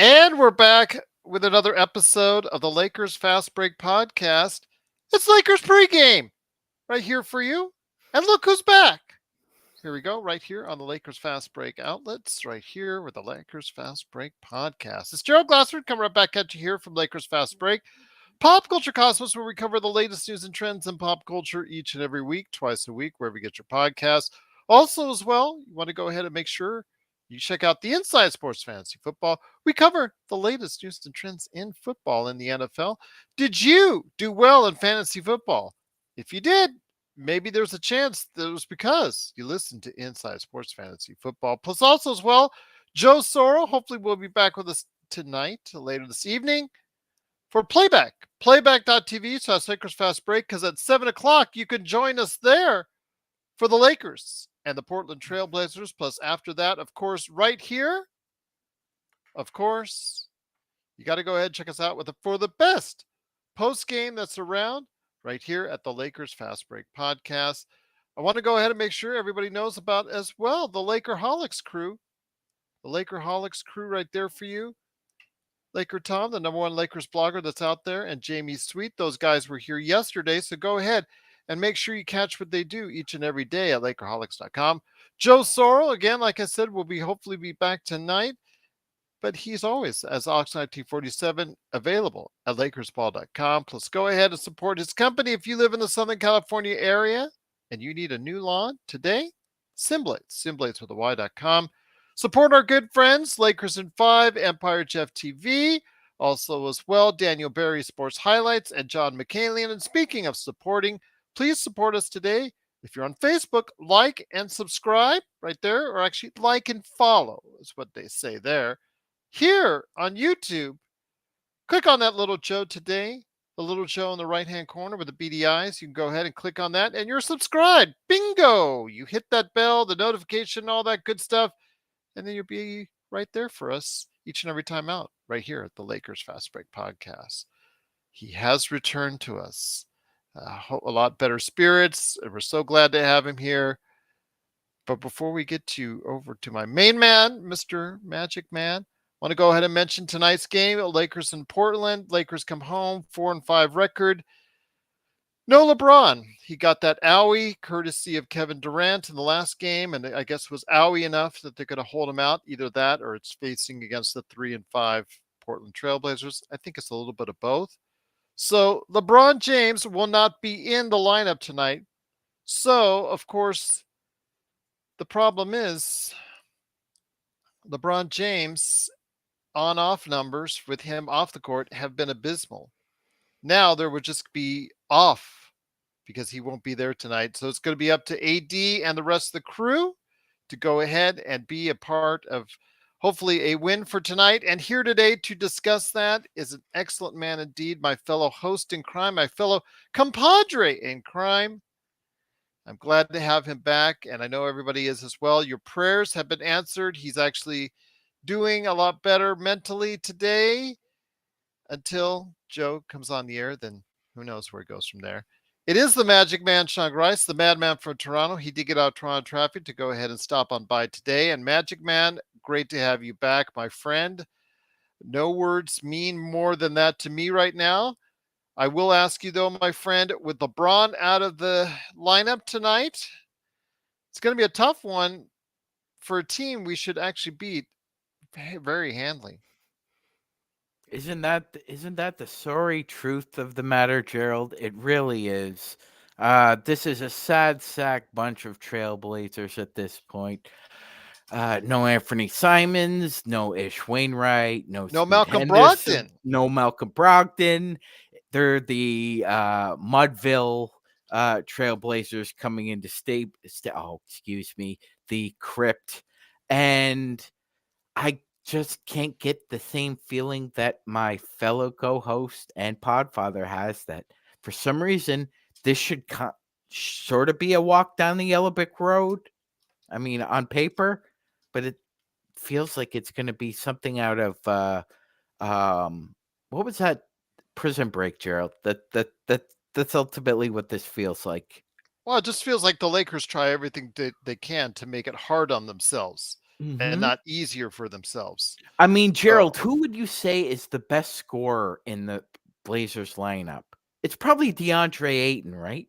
And we're back with another episode of the Lakers Fast Break podcast. It's Lakers pregame right here for you. And look who's back. Here we go, right here on the Lakers Fast Break outlets, right here with the Lakers Fast Break podcast. It's Gerald Glassford coming right back at you here from Lakers Fast Break. Pop Culture Cosmos, where we cover the latest news and trends in pop culture each and every week, twice a week, wherever you get your podcasts. Also, as well, you want to go ahead and make sure you check out the Inside Sports Fantasy Football. We cover the latest news and trends in football in the NFL. Did you do well in fantasy football? If you did, maybe there's a chance that it was because you listened to Inside Sports Fantasy Football. Plus, also as well, Joe Soro hopefully will be back with us tonight, later this evening for playback.tv/ Lakers Fast Break, because at 7 o'clock you can join us there for the Lakers and the Portland Trailblazers. Plus, after that, of course, right here, of course, you got to go ahead and check us out for the best post game that's around right here at the Lakers Fast Break podcast. I want to go ahead and make sure everybody knows about as well the Lakerholics crew. The Lakerholics crew right there for you. Laker Tom, the number one Lakers blogger that's out there, and Jamie Sweet. Those guys were here yesterday, so go ahead and make sure you catch what they do each and every day at Lakerholics.com. Joe Sorrell, again, like I said, will hopefully be back tonight, but he's always, as Ox1947, available at LakersBall.com. Plus, go ahead and support his company if you live in the Southern California area and you need a new lawn today. Simblades with a Y.com. Support our good friends, Lakers in 5, Empire Jeff TV. Also, as well, Daniel Berry Sports Highlights and John McCallion. And speaking of supporting, please support us today. If you're on Facebook, like and subscribe right there, or actually like and follow is what they say there. Here on YouTube, click on that little Joe today, the little Joe in the right-hand corner with the beady eyes. You can go ahead and click on that, and you're subscribed. Bingo! You hit that bell, the notification, all that good stuff, and then you'll be right there for us each and every time out, right here at the Lakers Fast Break podcast. He has returned to us. A lot better spirits. We're so glad to have him here. But before we get over to my main man, Mr. Magic Man, I want to go ahead and mention tonight's game. Lakers in Portland. Lakers come home, 4-5 record. No LeBron. He got that owie courtesy of Kevin Durant in the last game, and I guess was owie enough that they're going to hold him out. Either that or it's facing against the 3-5 Portland Trailblazers. I think it's a little bit of both. So LeBron James will not be in the lineup tonight. So, of course, the problem is LeBron James on-off numbers with him off the court have been abysmal. Now there would just be off because he won't be there tonight. So it's going to be up to AD and the rest of the crew to go ahead and be a part of hopefully a win for tonight. And here today to discuss that is an excellent man indeed, my fellow host in crime, my fellow compadre in crime. I'm glad to have him back, and I know everybody is as well. Your prayers have been answered. He's actually doing a lot better mentally today until Joe comes on the air. Then who knows where it goes from there. It is the Magic Man, Sean Grice, the madman from Toronto. He did get out of Toronto traffic to go ahead and stop on by today. And Magic Man, great to have you back, my friend. No words mean more than that to me right now. I will ask you, though, my friend, with LeBron out of the lineup tonight, it's going to be a tough one for a team we should actually beat very handily. Isn't that the sorry truth of the matter, Gerald? It really is. This is a sad sack bunch of Trailblazers at this point. No Anthony Simons, no Ish Wainwright, no No Scoot Malcolm Henderson, Brogdon. no Malcolm Brogdon. They're the Mudville Trailblazers coming into the Crypt, and I just can't get the same feeling that my fellow co-host and Podfather has. That for some reason this should sort of be a walk down the yellow brick road. I mean, on paper, but it feels like it's going to be something out of what was that Prison Break, Gerald? That's ultimately what this feels like. Well, it just feels like the Lakers try everything they can to make it hard on themselves. and Mm-hmm. not easier for themselves. I mean, So Gerald, who would you say is the best scorer in the Blazers lineup? It's probably DeAndre Ayton, right?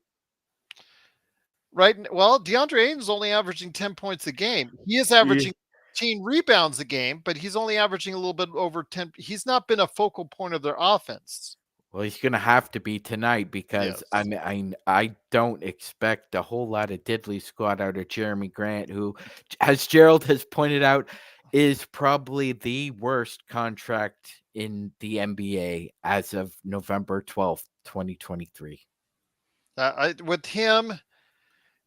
well, DeAndre Ayton's only averaging 10 points a game. He is Yeah. averaging 15 rebounds a game, but he's only averaging a little bit over 10. He's not been a focal point of their offense. Well, he's gonna have to be tonight because I Yes. mean, I don't expect a whole lot of diddly squad out of Jeremy Grant, who, as Gerald has pointed out, is probably the worst contract in the NBA as of November 12th, 2023. With him,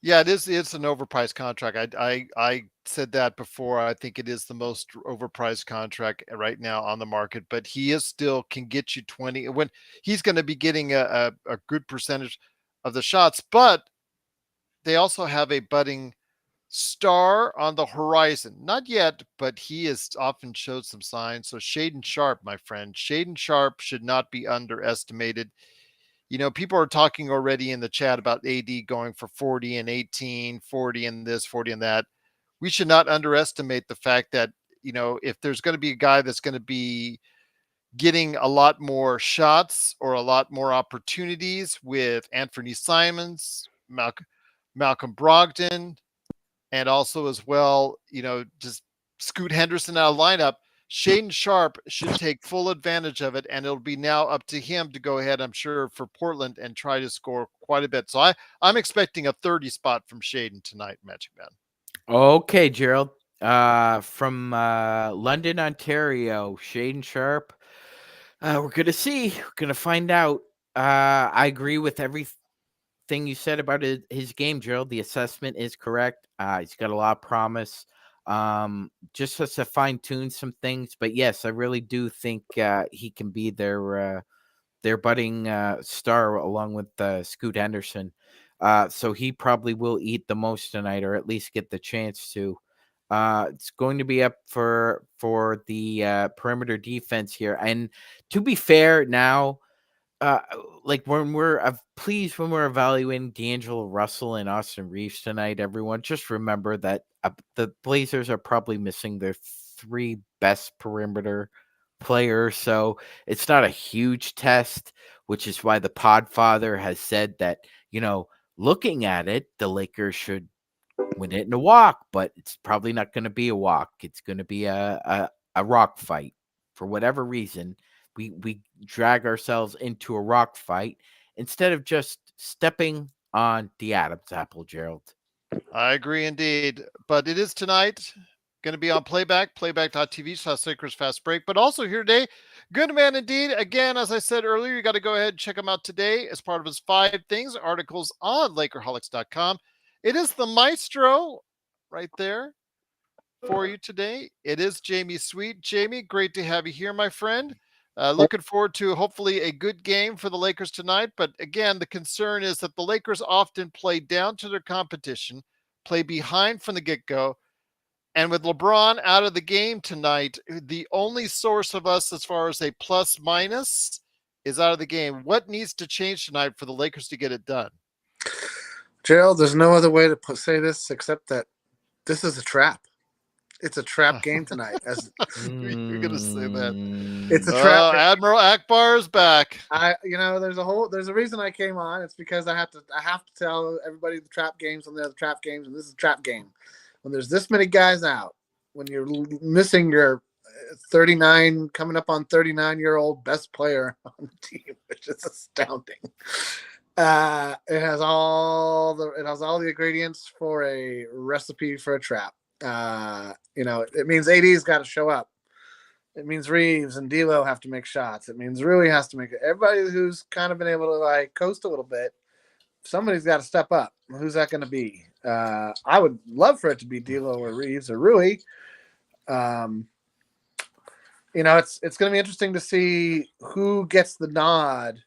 yeah, it's an overpriced contract. I said that before. I think it is the most overpriced contract right now on the market, but he is still can get you 20 when he's going to be getting a good percentage of the shots, but they also have a budding star on the horizon. Not yet, but he has often showed some signs. So Shaden Sharp, my friend, Shaden Sharp should not be underestimated. People are talking already in the chat about AD going for 40 and 18, 40 and this, 40 and that. We should not underestimate the fact that, if there's going to be a guy that's going to be getting a lot more shots or a lot more opportunities with Anthony Simons, Malcolm Brogdon, and also as well, just Scoot Henderson out of lineup. Shaden Sharp should take full advantage of it, and it'll be now up to him to go ahead, I'm sure, for Portland and try to score quite a bit. So I'm expecting a 30 spot from Shaden tonight, Magic Man. Okay, Gerald. From London, Ontario, Shaden Sharp. We're gonna see. We're gonna find out. I agree with everything you said about his game, Gerald. The assessment is correct. He's got a lot of promise. Just has to fine tune some things, but yes, I really do think he can be their budding star along with Scoot Henderson. So he probably will eat the most tonight, or at least get the chance to. It's going to be up for the perimeter defense here, and to be fair, now uh, like when please, when we're evaluating D'Angelo Russell and Austin Reeves tonight, everyone just remember that the Blazers are probably missing their three best perimeter players, so it's not a huge test, which is why the Podfather has said that, looking at it, the Lakers should win it in a walk, but it's probably not going to be a walk. It's going to be a rock fight for whatever reason. We drag ourselves into a rock fight instead of just stepping on the Adam's apple, Gerald. I agree indeed. But it is tonight. Going to be on playback.tv/Lakers Fast Break. But also here today, good man indeed. Again, as I said earlier, you got to go ahead and check him out today as part of his 5 things articles on Lakerholics.com. It is the maestro right there for you today. It is Jamie Sweet. Jamie, great to have you here, my friend. Looking forward to hopefully a good game for the Lakers tonight. But again, the concern is that the Lakers often play down to their competition, play behind from the get go. And with LeBron out of the game tonight, the only source of us as far as a plus minus is out of the game. What needs to change tonight for the Lakers to get it done? Gerald, there's no other way to say this except that this is a trap. It's a trap game tonight. You're gonna say that. It's a trap. Admiral Akbar is back. There's a reason I came on. It's because I have to tell everybody the trap games and the other trap games, and this is a trap game. When there's this many guys out, when you're missing your 39, coming up on 39-year-old best player on the team, which is astounding. It has all the ingredients for a recipe for a trap. It means AD's got to show up. It means Reeves and D'Lo have to make shots. It means Rui has to make it. Everybody who's kind of been able to coast a little bit, somebody's got to step up. Who's that going to be? I would love for it to be D'Lo or Reeves or Rui. It's going to be interesting to see who gets the nod.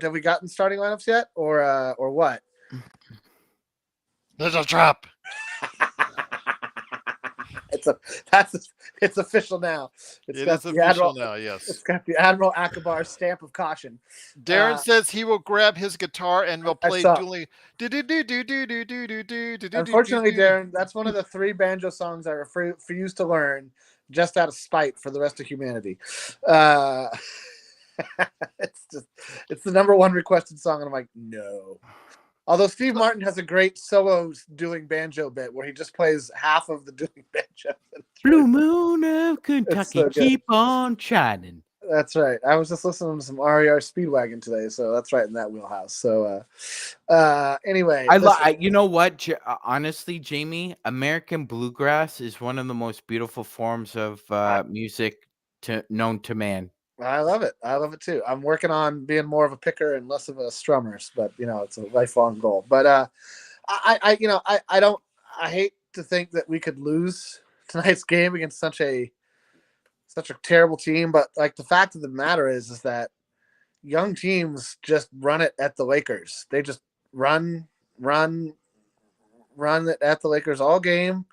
Have we gotten starting lineups yet, or what? There's a trap. It's official now. It's It got is the official Admiral. now. Yes. It's got the Admiral Akbar stamp of caution. Darren says he will grab his guitar and will I play saw. dueling. Do do do do do do do do do do do do Unfortunately, do. Darren, that's one of the 3 banjo songs I refuse to learn just out of spite for the rest of humanity. Uh, it's the number 1 requested song, and I'm like, no. Although Steve Martin has a great solo dueling banjo bit where he just plays half of the dueling banjo. Blue moon of Kentucky, so good. keep on shining. That's right. I was just listening to some RER Speedwagon today, so that's right in that wheelhouse. So, anyway, You know what? Honestly, Jamie, American bluegrass is one of the most beautiful forms of music known to man. I love it. I love it too. I'm working on being more of a picker and less of a strummer, but it's a lifelong goal. But I hate to think that we could lose tonight's game against such a terrible team. But like the fact of the matter is that young teams just run it at the Lakers. They just run it at the Lakers all game.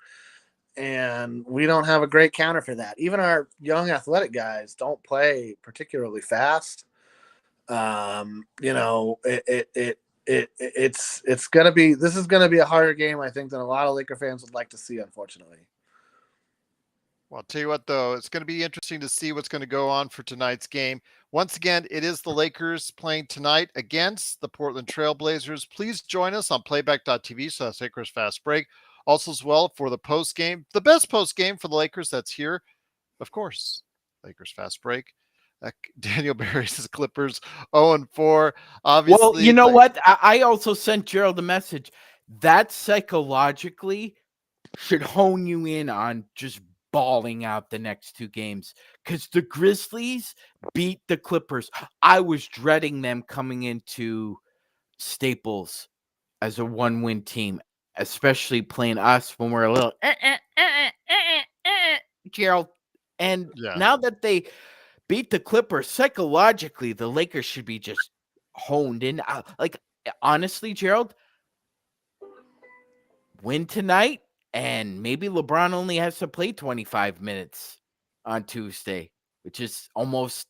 And we don't have a great counter for that. Even our young athletic guys don't play particularly fast. It's gonna be a harder game, I think, than a lot of Laker fans would like to see, unfortunately. Well, I'll tell you what, though, it's going to be interesting to see what's going to go on for tonight's game. Once again, it is the Lakers playing tonight against the Portland Trailblazers. Please join us on playback.tv/Lakers Fast Break. Also, as well, for the post game, the best post game for the Lakers that's here, of course, Lakers Fast Break. Daniel Barry says Clippers 0-4. Obviously, well, you know what? I also sent Gerald a message. That psychologically should hone you in on just balling out the next 2 games, because the Grizzlies beat the Clippers. I was dreading them coming into Staples as a 1-win team, especially playing us when we're a little Gerald. And now that they beat the Clippers, psychologically, the Lakers should be just honed in. Like, honestly, Gerald, win tonight, and maybe LeBron only has to play 25 minutes on Tuesday, which is almost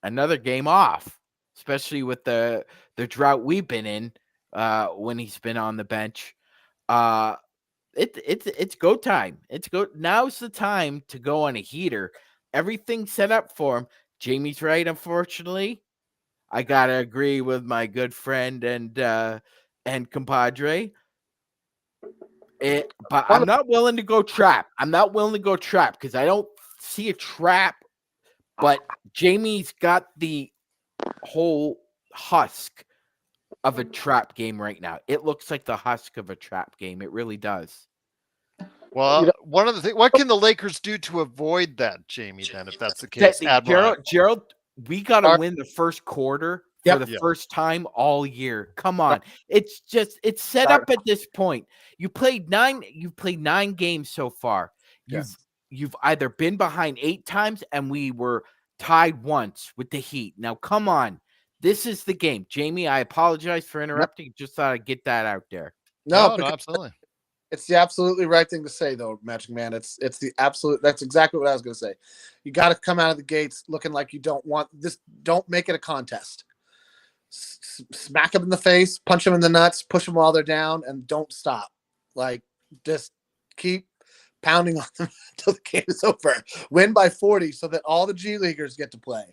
another game off, especially with the drought we've been in when he's been on the bench. It's go time. Now's the time to go on a heater. Everything's set up for him. Jamie's right, unfortunately. I gotta agree with my good friend and compadre. But I'm not willing to go trap. Because I don't see a trap. But Jamie's got the whole husk of a trap game right now. It looks like the husk of a trap game. It really does. Well, one of the things, what can the Lakers do to avoid that, Jamie, then, if that's the case? Gerald, we got to win the first quarter for the first time all year. Come on. It's set up at this point. You played 9 games so far. You've either been behind 8 times, and we were tied once with the Heat. Now, come on. This is the game. Jamie, I apologize for interrupting. Just thought I'd get that out there. No, absolutely. It's the absolutely right thing to say, though, Magic Man. It's the absolute. That's exactly what I was going to say. You got to come out of the gates looking like you don't want this. Don't make it a contest. Smack them in the face, punch them in the nuts, push them while they're down, and don't stop. Like, just keep pounding on them until the game is over. Win by 40 so that all the G Leaguers get to play.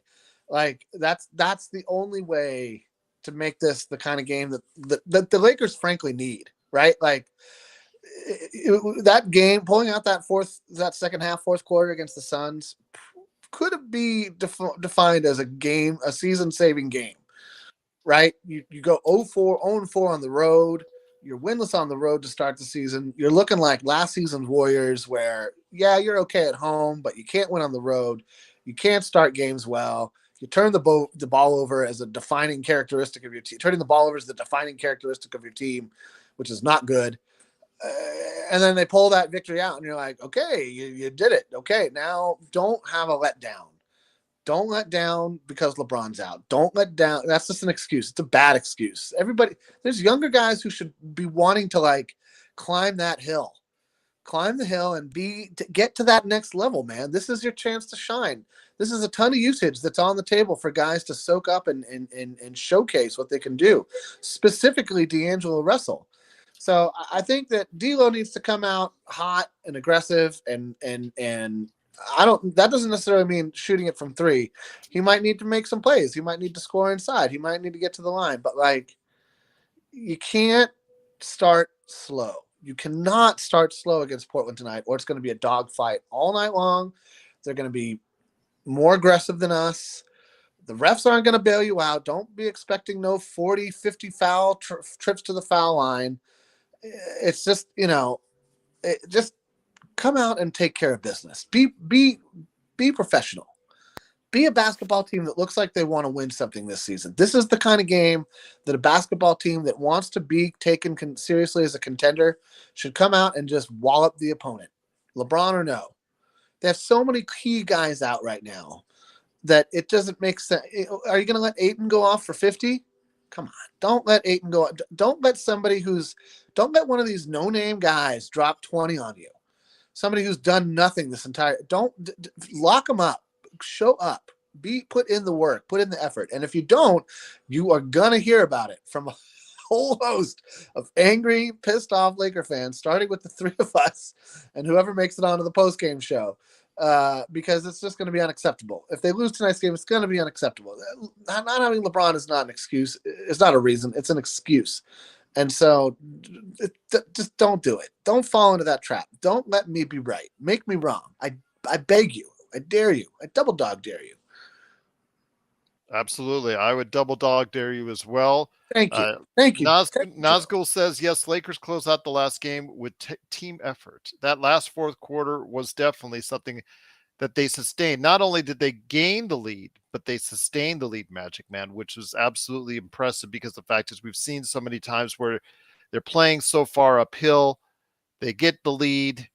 Like, that's the only way to make this the kind of game that the Lakers frankly need, right? Like, that game, pulling out that second half, fourth quarter against the Suns could be defined as a season-saving game, right? You go 0-4 on the road. You're winless on the road to start the season. You're looking like last season's Warriors where, you're okay at home, but you can't win on the road. You can't start games well. You turn the ball over as a defining characteristic of your team. Turning the ball over is the defining characteristic of your team, which is not good. And then they pull that victory out, and you're like, okay, you did it. Okay, now don't have a letdown. Don't let down because LeBron's out. Don't let down. That's just an excuse. It's a bad excuse. There's younger guys who should be wanting to, like, climb that hill. climb the hill and get to that next level, man. This is your chance to shine. This is a ton of usage that's on the table for guys to soak up and showcase what they can do, specifically D'Angelo Russell. So I think that D'Lo needs to come out hot and aggressive, and I don't. That doesn't necessarily mean shooting it from three. He might need to make some plays. He might need to score inside. He might need to get to the line. But like, you can't start slow. You cannot start slow against Portland tonight, or it's going to be a dogfight all night long. They're going to be more aggressive than us. The refs aren't going to bail you out. Don't be expecting no 40, 50 foul trips to the foul line. It's just, just come out and take care of business. Be professional. Be a basketball team that looks like they want to win something this season. This is the kind of game that a basketball team that wants to be taken seriously as a contender should come out and just wallop the opponent, LeBron or no. They have so many key guys out right now that it doesn't make sense. Are you going to let Ayton go off for 50? Come on. Don't let Ayton go. Don't let don't let one of these no-name guys drop 20 on you. Somebody who's done nothing this entire, lock them up, show up, put in the work, put in the effort. And if you don't, you are going to hear about it from a whole host of angry, pissed off Laker fans, starting with the three of us and whoever makes it onto the post-game show. Because it's just going to be unacceptable. If they lose tonight's game, it's going to be unacceptable. Not having LeBron is not an excuse. It's not a reason. It's an excuse. And so just don't do it. Don't fall into that trap. Don't let me be right. Make me wrong. I beg you. I dare you. I double dog dare you. Absolutely. I would double dog dare you as well. Thank you. Thank you. Nazgul says, yes, Lakers close out the last game with team effort. That last fourth quarter was definitely something that they sustained. Not only did they gain the lead, but they sustained the lead, Magic Man, which was absolutely impressive because the fact is we've seen so many times where they're playing so far uphill, they get the lead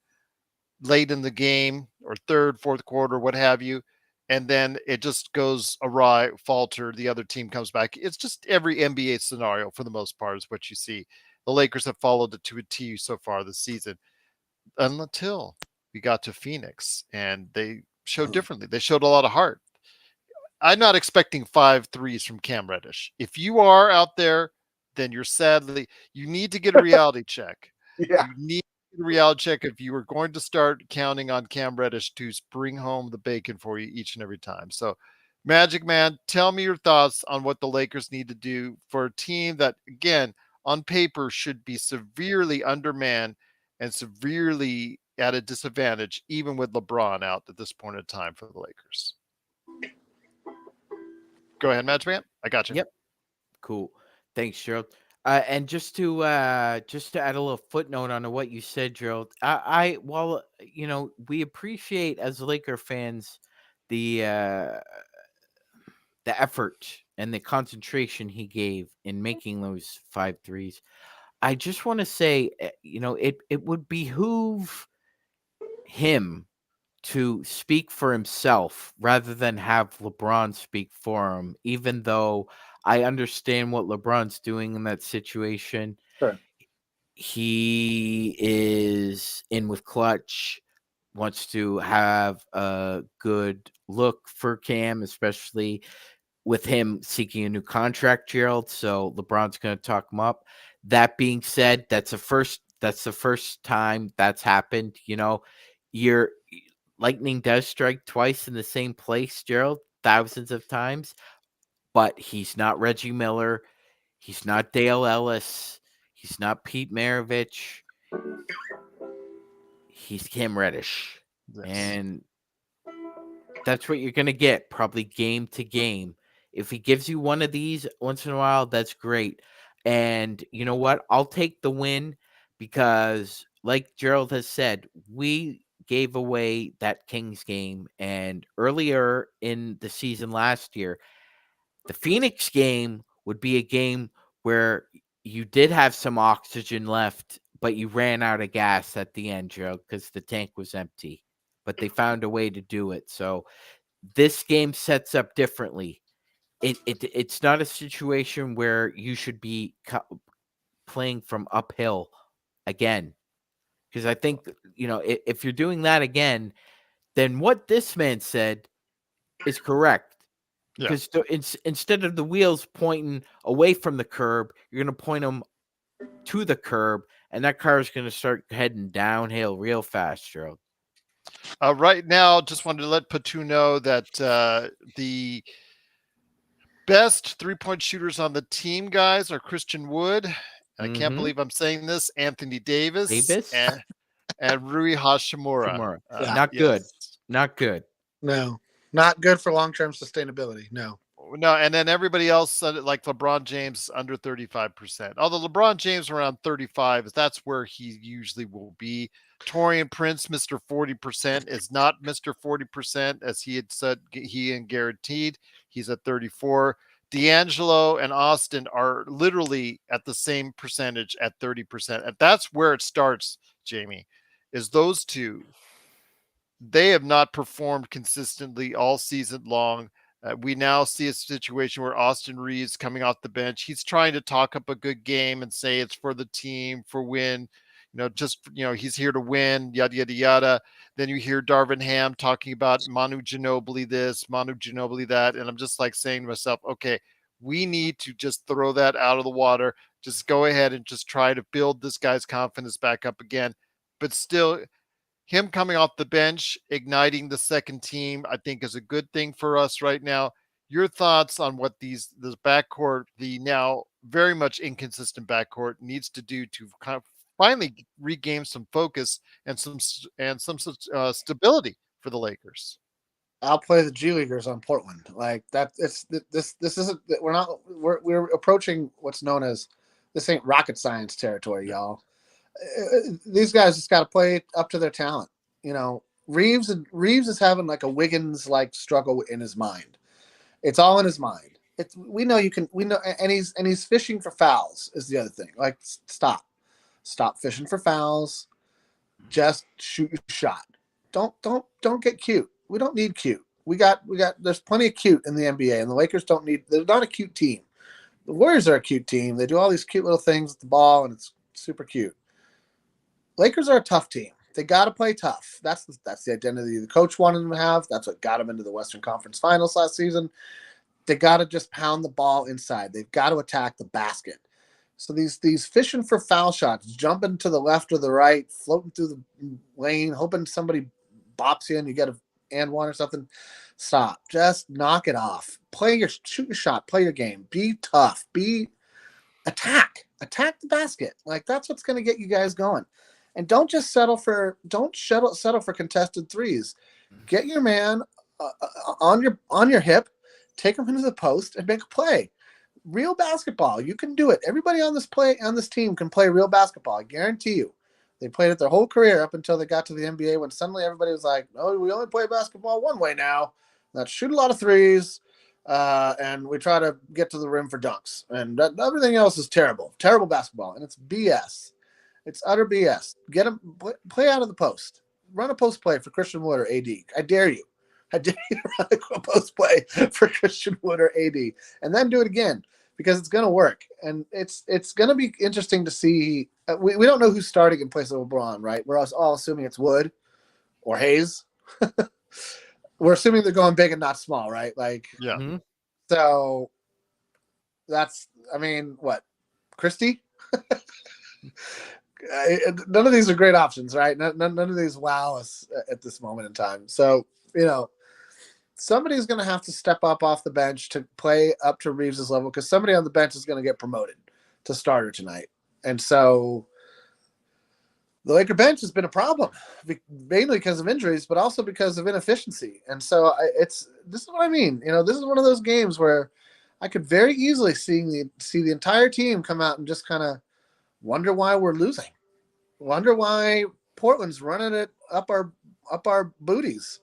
late in the game or third, fourth quarter, what have you, and then it just goes awry, falter, the other team comes back. It's just every NBA scenario for the most part is what you see. The Lakers have followed it to a T so far this season until we got to Phoenix and they showed differently. They showed a lot of heart. I'm not expecting 5 threes from Cam Reddish. If you are out there, then you need to get a reality check. Yeah. You need a reality check if you are going to start counting on Cam Reddish to bring home the bacon for you each and every time. So, Magic Man, tell me your thoughts on what the Lakers need to do for a team that, again, on paper should be severely undermanned and severely at a disadvantage, even with LeBron out at this point in time for the Lakers. Go ahead, Magic Man. I got you. Yep. Cool. Thanks, Gerald. And just to add a little footnote on what you said, Gerald, while we appreciate as Laker fans the effort and the concentration he gave in making those 5 threes, I just want to say, it would behoove him to speak for himself rather than have LeBron speak for him, even though I understand what LeBron's doing in that situation. Sure. He is in with Clutch, wants to have a good look for Cam, especially with him seeking a new contract, Gerald. So LeBron's going to talk him up. That being said, that's the first time that's happened. Your lightning does strike twice in the same place, Gerald, thousands of times. But he's not Reggie Miller. He's not Dale Ellis. He's not Pete Maravich. He's Cam Reddish. Yes. And that's what you're going to get, probably game to game. If he gives you one of these once in a while, that's great. And you know what? I'll take the win because, like Gerald has said, we gave away that Kings game. And earlier in the season last year, the Phoenix game would be a game where you did have some oxygen left, but you ran out of gas at the end, Gerald, because the tank was empty. But they found a way to do it. So this game sets up differently. It's not a situation where you should be playing from uphill again. Because I think, if you're doing that again, then what this man said is correct. Yeah. Because instead of the wheels pointing away from the curb, you're going to point them to the curb, and that car is going to start heading downhill real fast, Gerald. Right now, just wanted to let Patu know that the best three-point shooters on the team, guys, are Christian Wood. And I can't believe I'm saying this, Anthony Davis, and Rui Hashimura. Kimura. Yeah. Not good. Yes. Not good. No, not good for long-term sustainability. No. No, and then everybody else, like LeBron James, under 35%. Although LeBron James around 35, that's where he usually will be. Torian Prince, Mr. 40%, is not Mr. 40%, as he had said, he and guaranteed. He's at 34. D'Angelo and Austin are literally at the same percentage at 30%. And that's where it starts, Jamie, is those two. They have not performed consistently all season long. We now see a situation where Austin Reeves coming off the bench, he's trying to talk up a good game and say it's for the team, for win, he's here to win, yada, yada, yada. Then you hear Darvin Ham talking about Manu Ginobili this, Manu Ginobili that. And I'm just like saying to myself, okay, we need to just throw that out of the water. Just go ahead and just try to build this guy's confidence back up again. But still, him coming off the bench, igniting the second team, I think is a good thing for us right now. Your thoughts on what this backcourt, the now very much inconsistent backcourt, needs to do to kind of finally regain some focus and some stability for the Lakers? I'll play the G Leaguers on Portland. Like that. This isn't. We're approaching what's known as, this ain't rocket science territory, y'all. These guys just got to play up to their talent. Reeves is having like a Wiggins like struggle in his mind. It's all in his mind. We know, and he's fishing for fouls is the other thing. Like stop fishing for fouls. Just shoot your shot. Don't get cute. We don't need cute. We got. There's plenty of cute in the NBA, and the Lakers don't need. They're not a cute team. The Warriors are a cute team. They do all these cute little things with the ball, and it's super cute. Lakers are a tough team. They got to play tough. That's the identity the coach wanted them to have. That's what got them into the Western Conference Finals last season. They got to just pound the ball inside. They've got to attack the basket. So these fishing for foul shots, jumping to the left or the right, floating through the lane, hoping somebody bops you and you get a and one or something. Stop. Just knock it off. Shoot your shot. Play your game. Be tough. Attack the basket. Like that's what's going to get you guys going. And don't just settle for contested threes. Get your man on your hip, take him into the post, and make a play. Real basketball. You can do it. Everybody on this team can play real basketball. I guarantee you. They played it their whole career up until they got to the NBA, when suddenly everybody was like, "Oh, we only play basketball one way now. Let's shoot a lot of threes, and we try to get to the rim for dunks. And everything else is terrible basketball, and it's BS." It's utter BS. Get him, play out of the post. Run a post play for Christian Wood or AD. I dare you to run a post play for Christian Wood or AD, and then do it again, because it's going to work. And it's going to be interesting to see. We don't know who's starting in place of LeBron, right? We're all assuming it's Wood or Hayes. We're assuming they're going big and not small, right? Like, yeah. Mm-hmm. So that's, what? Christie? None of these are great options, right? None of these wow us at this moment in time. So, somebody's going to have to step up off the bench to play up to Reeves' level, because somebody on the bench is going to get promoted to starter tonight. And so the Laker bench has been a problem, mainly because of injuries, but also because of inefficiency. And so this is what I mean. This is one of those games where I could very easily see the entire team come out and just kind of wonder why we're losing. Wonder why Portland's running it up our booties.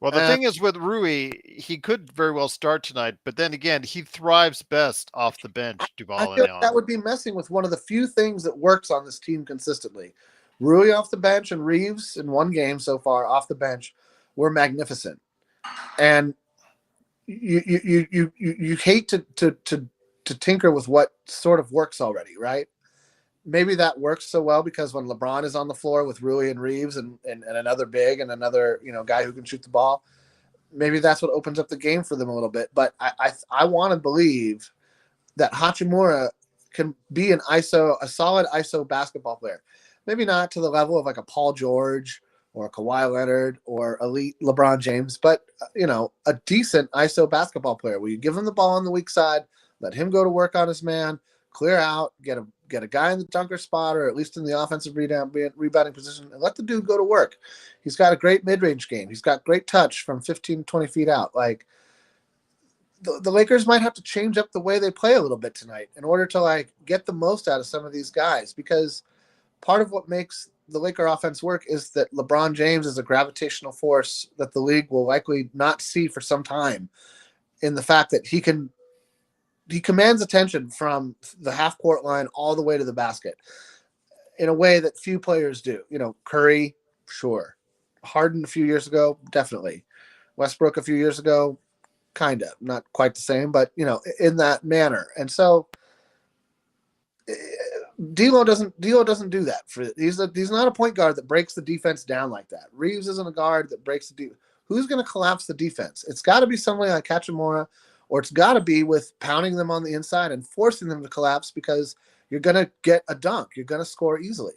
Well, the thing is with Rui, he could very well start tonight, but then again, he thrives best off the bench, Duval I and feel like Allen. that would be messing with one of the few things that works on this team consistently. Rui off the bench and Reeves in one game so far off the bench were magnificent. And you hate to tinker with what sort of works already, right? maybe that works so well because when LeBron is on the floor with Rui and Reeves and another big and another guy who can shoot the ball, maybe that's what opens up the game for them a little bit. But I want to believe that Hachimura can be a solid ISO basketball player. Maybe not to the level of like a Paul George or a Kawhi Leonard or elite LeBron James, but a decent ISO basketball player where you give him the ball on the weak side, let him go to work on his man, clear out, get a guy in the dunker spot or at least in the offensive rebounding position, and let the dude go to work. He's got a great mid-range game. He's got great touch from 15, 20 feet out. Like, the Lakers might have to change up the way they play a little bit tonight in order to like get the most out of some of these guys, because part of what makes the Laker offense work is that LeBron James is a gravitational force that the league will likely not see for some time, in the fact that he commands attention from the half court line all the way to the basket in a way that few players do. Curry, sure. Harden a few years ago, definitely. Westbrook a few years ago, kind of not quite the same, but in that manner. And so D'Lo doesn't do that. He's not a point guard that breaks the defense down like that. Reeves isn't a guard that breaks the defense. Who's going to collapse the defense? It's got to be somebody like Hachimura, or it's got to be with pounding them on the inside and forcing them to collapse, because you're going to get a dunk. You're going to score easily.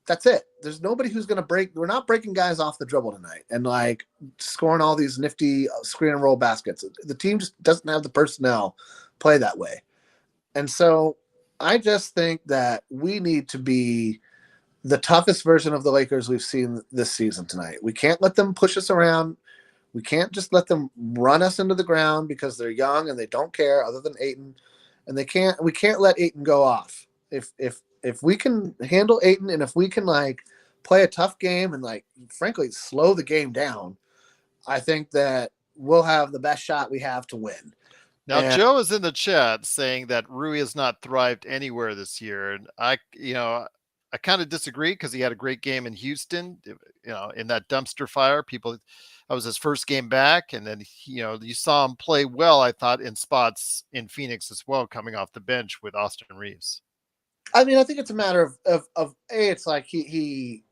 That's it. There's nobody who's going to break. We're not breaking guys off the dribble tonight and like scoring all these nifty screen and roll baskets. The team just doesn't have the personnel play that way. And so I just think that we need to be the toughest version of the Lakers we've seen this season tonight. We can't let them push us around. We can't just let them run us into the ground because they're young and they don't care, other than Ayton. And we can't let Ayton go off. If we can handle Ayton, and if we can like play a tough game and like frankly slow the game down, I think that we'll have the best shot we have to win. Now, Joe is in the chat saying that Rui has not thrived anywhere this year, and I kind of disagree, because he had a great game in Houston. In that dumpster fire, that was his first game back, and then you saw him play well, I thought, in spots in Phoenix as well, coming off the bench with Austin Reeves. I mean, I think it's a matter of it's like he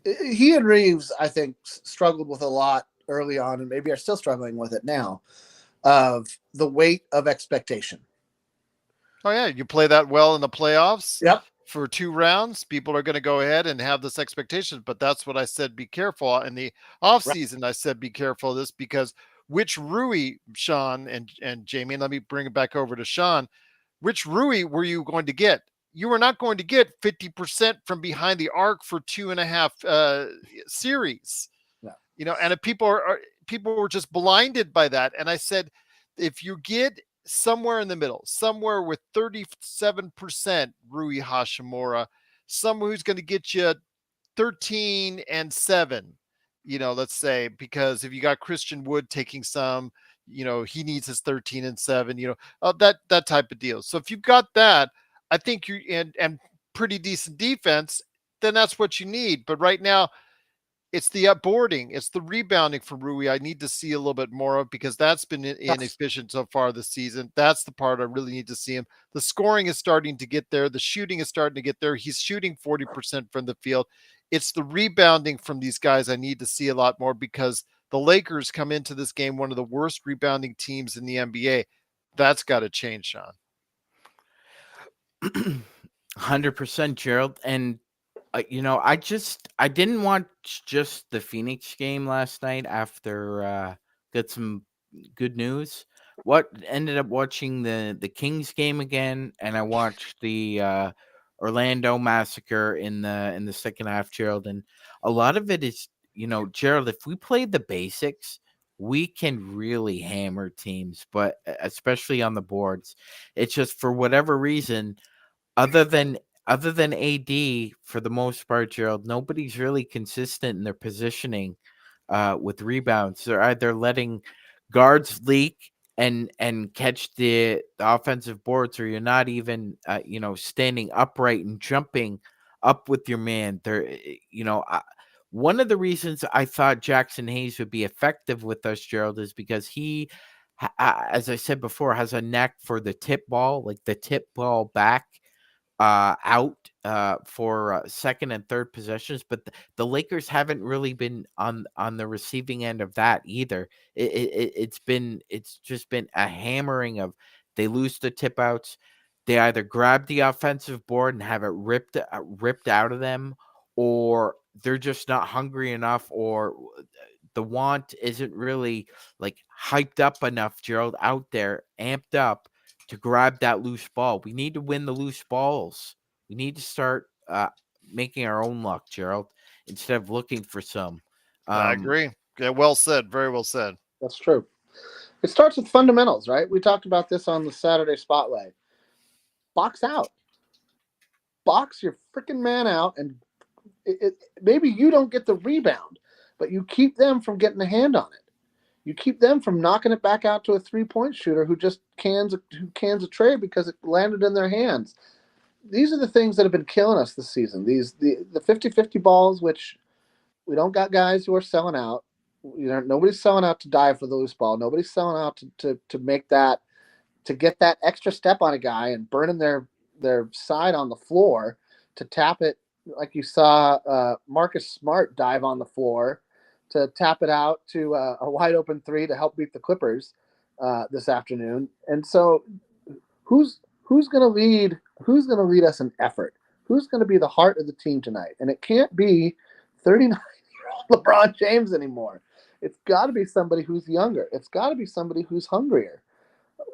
and Reeves, I think, struggled with a lot early on, and maybe are still struggling with it now, of the weight of expectation. Oh yeah, you play that well in the playoffs. Yep. For 2 rounds, people are going to go ahead and have this expectation. But that's what I said, be careful. In the offseason, right. I said, be careful of this, because which Rui, Sean and Jamie, and let me bring it back over to Sean, which Rui were you going to get? You were not going to get 50% from behind the arc for 2.5 series. No. And if people were just blinded by that. And I said, if you get somewhere in the middle, somewhere with 37% Rui Hachimura, someone who's going to get you 13-7, let's say, because if you got Christian Wood taking some, he needs his 13-7, that type of deal. So if you've got that, I think you and pretty decent defense, then that's what you need. But right now, it's the upboarding, it's the rebounding from Rui I need to see a little bit more of, because that's been inefficient so far this season. That's the part I really need to see him. The scoring is starting to get there. The shooting is starting to get there. He's shooting 40% from the field. It's the rebounding from these guys I need to see a lot more, because the Lakers come into this game one of the worst rebounding teams in the NBA. That's got to change, Sean. 100%, Gerald. And I didn't watch just the Phoenix game last night after got some good news. What ended up watching the Kings game again, and I watched the Orlando massacre in the second half, Gerald. And a lot of it is, Gerald, if we play the basics, we can really hammer teams, but especially on the boards. It's just, for whatever reason, other than AD, for the most part, Gerald, nobody's really consistent in their positioning with rebounds. They're either letting guards leak and catch the offensive boards, or you're not even standing upright and jumping up with your man. One of the reasons I thought Jackson Hayes would be effective with us, Gerald, is because he, as I said before, has a knack for the tip ball, like the tip ball back. out for second and third possessions, but the Lakers haven't really been on the receiving end of that either. It's just been a hammering of, they lose the tip outs, they either grab the offensive board and have it ripped out of them, or they're just not hungry enough, or the want isn't really like hyped up enough, Gerald, out there, amped up to grab that loose ball. We need to win the loose balls. We need to start making our own luck, Gerald, instead of looking for some. I agree. Yeah, well said. Very well said. That's true. It starts with fundamentals, right? We talked about this on the Saturday Spotlight. Box out. Box your freaking man out, and maybe you don't get the rebound, but you keep them from getting a hand on it. You keep them from knocking it back out to a 3-point shooter who just cans a tray because it landed in their hands. These are the things that have been killing us this season. The 50-50 balls, which we don't got guys who are selling out. Nobody's selling out to dive for the loose ball. Nobody's selling out to make that, to get that extra step on a guy and burning their side on the floor to tap it, like you saw Marcus Smart dive on the floor to tap it out to a wide open three to help beat the Clippers this afternoon. And so, who's going to lead? Who's going to lead us in effort? Who's going to be the heart of the team tonight? And it can't be 39-year-old LeBron James anymore. It's got to be somebody who's younger. It's got to be somebody who's hungrier.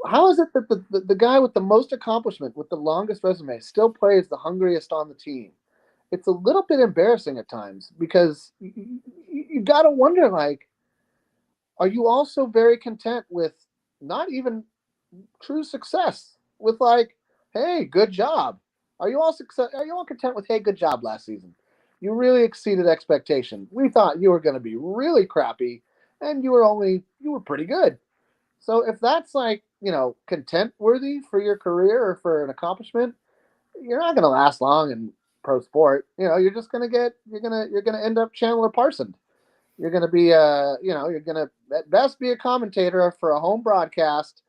How is it that the guy with the most accomplishment, with the longest resume, still plays the hungriest on the team? It's a little bit embarrassing at times, because you got to wonder, like, are you also very content with not even true success? With, like, hey, good job. Are you all content with, hey, good job last season? You really exceeded expectation. We thought you were going to be really crappy, and you were pretty good. So if that's, like, content worthy for your career or for an accomplishment, you're not going to last long in pro sport. You're just going to you're going to end up Chandler Parson. You're going to be you're going to at best be a commentator for a home broadcast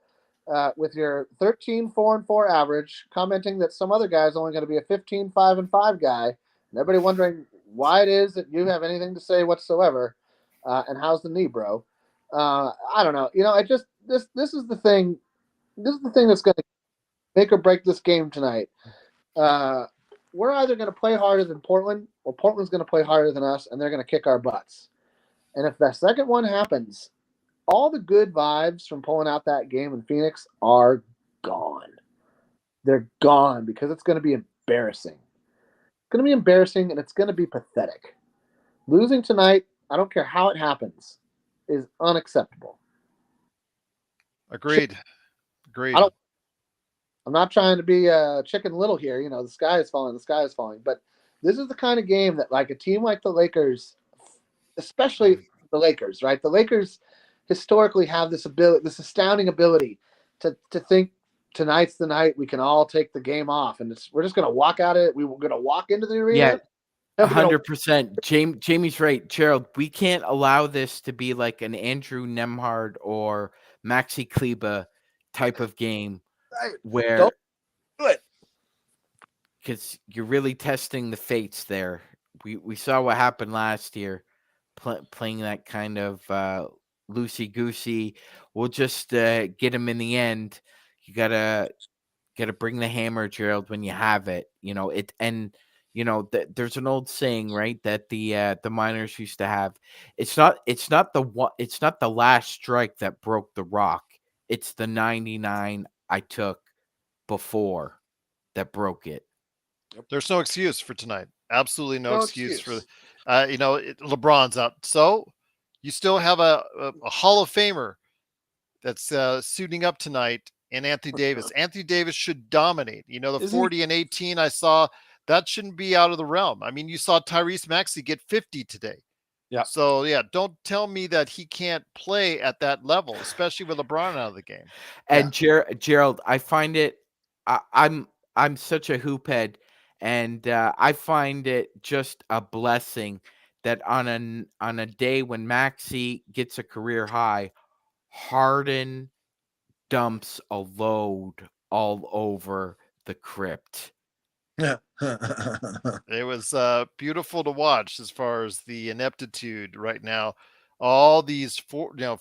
with your 13-4-4 average, commenting that some other guy's only going to be a 15-5-5 guy, and everybody wondering why it is that you have anything to say whatsoever. And how's the knee, bro? I don't know. I just this is the thing. This is the thing that's going to make or break this game tonight. We're either going to play harder than Portland, or Portland's going to play harder than us, and they're going to kick our butts. And if that second one happens, all the good vibes from pulling out that game in Phoenix are gone. They're gone, because it's going to be embarrassing. It's going to be embarrassing, and it's going to be pathetic. Losing tonight, I don't care how it happens, is unacceptable. Agreed. I'm not trying to be Chicken Little here. The sky is falling. But this is the kind of game that, like, a team like the Lakers, especially the Lakers, right? The Lakers historically have this astounding ability to think tonight's the night we can all take the game off, and we're just going to walk out of it. We're going to walk into the arena. Yeah, 100%. Jamie's right, Gerald. We can't allow this to be like an Andrew Nemhard or Maxi Kleba type of game, where Don't do it, because you're really testing the fates there. We saw what happened last year, playing that kind of loosey goosey. We'll just get him in the end. You gotta bring the hammer, Gerald, when you have it. There's an old saying, right, that the miners used to have. It's not the last strike that broke the rock. It's the 99 I took before that broke it. There's no excuse for tonight. Absolutely no excuse for, LeBron's out. So you still have a Hall of Famer that's suiting up tonight in Anthony Davis. Anthony Davis should dominate. The 40 and 18 I saw, that shouldn't be out of the realm. I mean, you saw Tyrese Maxey get 50 today. Yeah. So, don't tell me that he can't play at that level, especially with LeBron out of the game. And Gerald, I find it, I'm such a hoop head, and I find it just a blessing that on a day when Maxey gets a career high, Harden dumps a load all over the crypt. It was beautiful to watch as far as the ineptitude right now. All these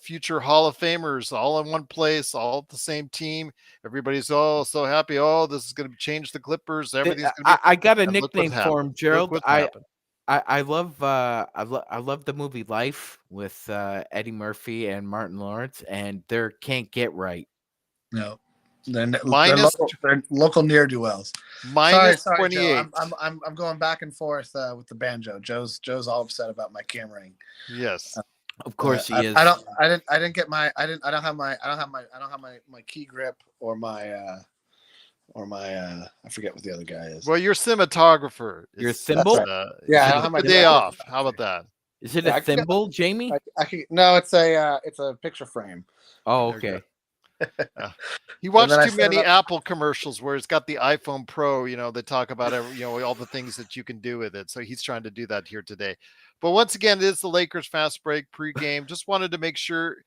future Hall of Famers all in one place, all at the same team. Everybody's all so happy. Oh, this is going to change the Clippers. Everything's going to be. I got a And look what nickname for him, happened. Look Gerald. what happened. I love I love the movie Life with Eddie Murphy and Martin Lawrence, and they're can't get right. No, they're Minus local near do wells. minus Sorry, 28. Joe. I'm going back and forth with the banjo. Joe's all upset about my cameraing. Yes. Of course he is. I don't have my key grip or my I forget what the other guy is. Well, your cinematographer. Your thimble? Yeah, I don't have my the day off. How about that? Is it a thimble, Jamie? No, it's a picture frame. Oh, okay. He watched too many Apple commercials where it's got the iPhone Pro. They talk about all the things that you can do with it. So he's trying to do that here today. But once again, it is the Lakers Fast Break pregame. Just wanted to make sure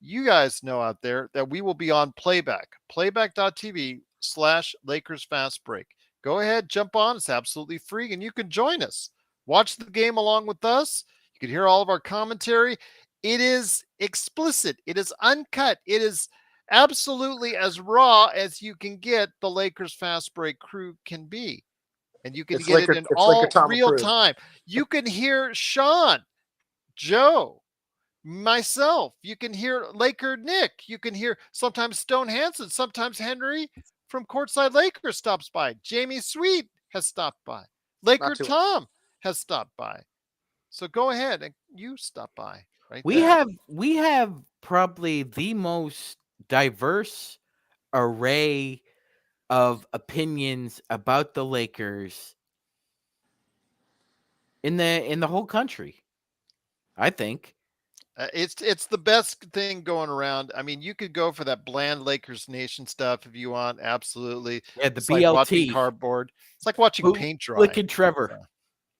you guys know out there that we will be on playback.tv/Lakers Fast Break. Go ahead, jump on. It's absolutely free, and you can join us. Watch the game along with us. You can hear all of our commentary. It is explicit. It is uncut. It is absolutely as raw as you can get the Lakers Fast Break crew can be. And you can get it in all real time. You can hear Sean, Joe, myself. You can hear Laker Nick. You can hear sometimes Stone Hansen. Sometimes Henry from Courtside Lakers stops by. Jamie Sweet has stopped by. Laker Tom has stopped by. So go ahead and you stop by. Right. We have probably the most diverse array of opinions about the Lakers in the whole country, I think. It's the best thing going around. I mean, you could go for that bland Lakers Nation stuff if you want. Absolutely. Yeah, the it's BLT. Like watching cardboard. It's like watching paint dry. Look at Trevor.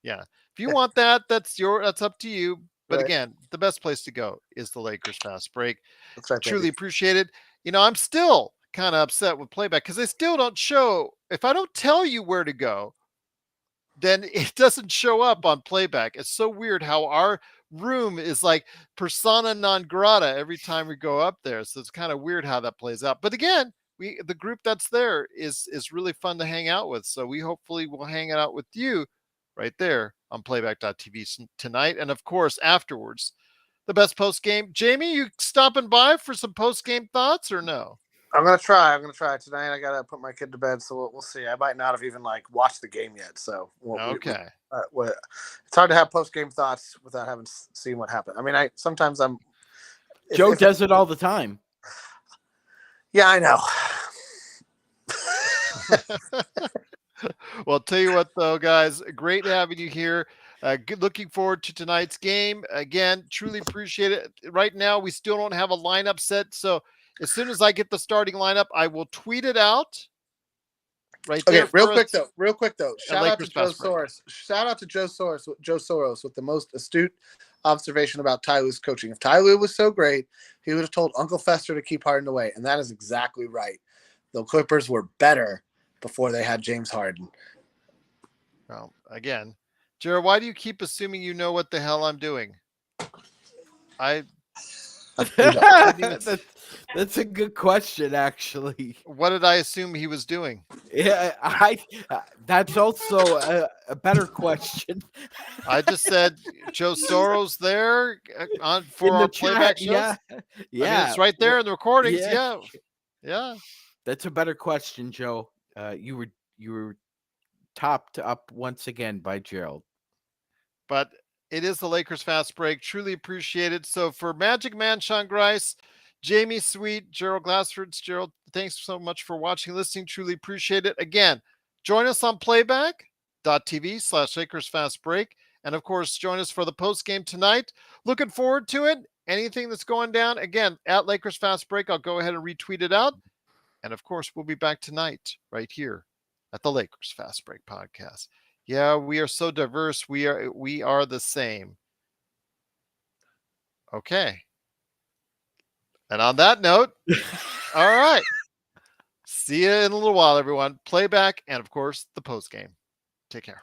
Yeah. If you want that, that's up to you. But again, the best place to go is the Lakers Fast Break. That's right, Truly appreciate it. I'm still kind of upset with playback because they still don't show. If I don't tell you where to go, then it doesn't show up on playback. It's so weird how our room is like persona non grata every time we go up there. So it's kind of weird how that plays out. But again, the group that's there is really fun to hang out with. So we hopefully will hang out with you right there on playback.tv tonight. And of course, afterwards, the best post game. Jamie, you stopping by for some post game thoughts or no? I'm gonna try tonight. I gotta put my kid to bed, so we'll see. I might not have even watched the game yet. So okay. It's hard to have post game thoughts without having seen what happened. I mean, sometimes I'm. Joe does it all the time. Yeah, I know. Well, I'll tell you what, though, guys, great having you here. Looking forward to tonight's game. Again, truly appreciate it. Right now, we still don't have a lineup set. So as soon as I get the starting lineup, I will tweet it out. Right there. Okay, real quick though. Shout out to Joe Soros. Shout out to Joe Soros with the most astute observation about Ty Lue's coaching. If Ty Lue was so great, he would have told Uncle Fester to keep Harden away. And that is exactly right. The Clippers were better before they had James Harden. Well, again, Jared, why do you keep assuming you know what the hell I'm doing? That's a good question, actually. What did I assume he was doing? Yeah, that's also a better question. I just said Joe Soros there for our playback shows. Yeah. I mean, it's right there in the recordings. Yeah. That's a better question, Joe. You were topped up once again by Gerald. But it is the Lakers Fast Break. Truly appreciate it. So for Magic Man, Sean Grice, Jamie Sweet, Gerald Glassford, Gerald, thanks so much for watching, listening. Truly appreciate it. Again, join us on playback.tv/Lakers Fast Break. And of course, join us for the post game tonight. Looking forward to it. Anything that's going down, again, at Lakers Fast Break, I'll go ahead and retweet it out. And of course, we'll be back tonight right here at the Lakers Fast Break podcast. Yeah, we are so diverse. We are the same. Okay. And on that note, all right. See you in a little while, everyone. Playback and, of course, the post game. Take care.